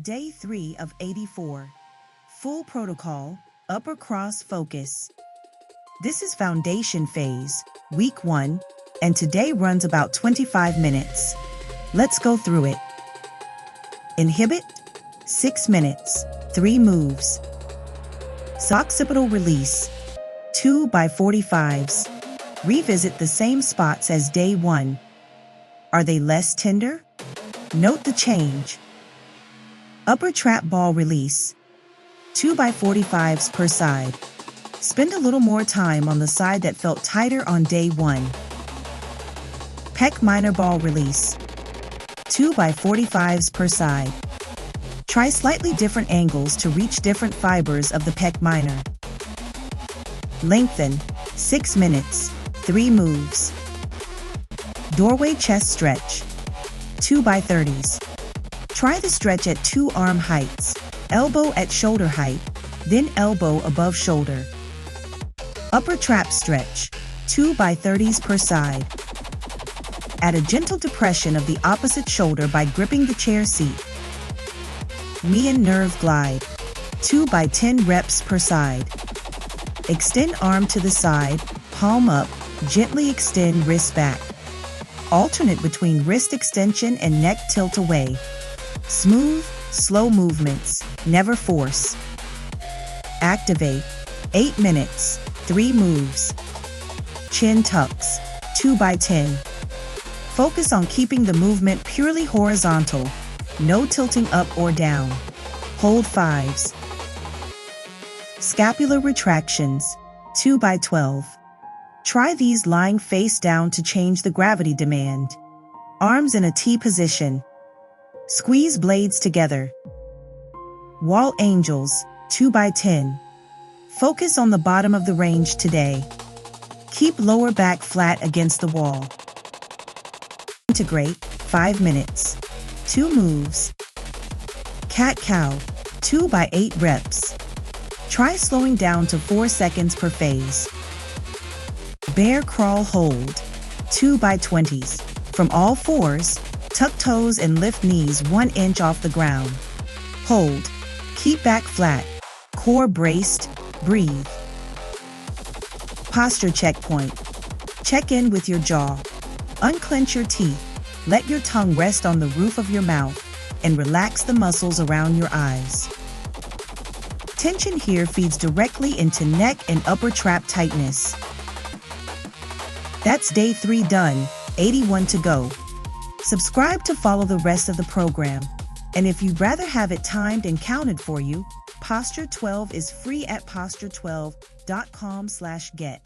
Day 3 of 84. Full protocol, upper cross focus. This is foundation phase, week 1, and today runs about 25 minutes. Let's go through it. Inhibit, 6 minutes, 3 moves. Suboccipital Release, 2 by 45s. Revisit the same spots as day 1. Are they less tender? Note the change. Upper Trap Ball Release, 2 by 45s per side. Spend a little more time on the side that felt tighter on day 1. Pec Minor Ball Release, 2 by 45s per side. Try slightly different angles to reach different fibers of the pec minor. Lengthen, 6 minutes, 3 moves. Doorway Chest Stretch, 2 by 30s. Try the stretch at 2 arm heights, elbow at shoulder height, then elbow above shoulder. Upper Trap Stretch, 2 by 30s per side. Add a gentle depression of the opposite shoulder by gripping the chair seat. Knee and Nerve Glide, 2 by 10 reps per side. Extend arm to the side, palm up, gently extend wrist back. Alternate between wrist extension and neck tilt away. Smooth, slow movements, never force. Activate, 8 minutes, 3 moves. Chin tucks, 2 by 10. Focus on keeping the movement purely horizontal, no tilting up or down. Hold 5s. Scapular Retractions, 2 by 12. Try these lying face down to change the gravity demand. Arms in a T position. Squeeze blades together. Wall Angels, 2 by 10. Focus on the bottom of the range today. Keep lower back flat against the wall. Integrate, 5 minutes. 2 moves. Cat-cow, 2 by 8 reps. Try slowing down to 4 seconds per phase. Bear crawl hold, 2 by 20s. From all fours, tuck toes and lift knees 1 inch off the ground. Hold, keep back flat, core braced, breathe. Posture checkpoint. Check in with your jaw. Unclench your teeth, let your tongue rest on the roof of your mouth, and relax the muscles around your eyes. Tension here feeds directly into neck and upper trap tightness. That's day 3 done, 81 to go. Subscribe to follow the rest of the program. And if you'd rather have it timed and counted for you, Posture 12 is free at posture12.com/get.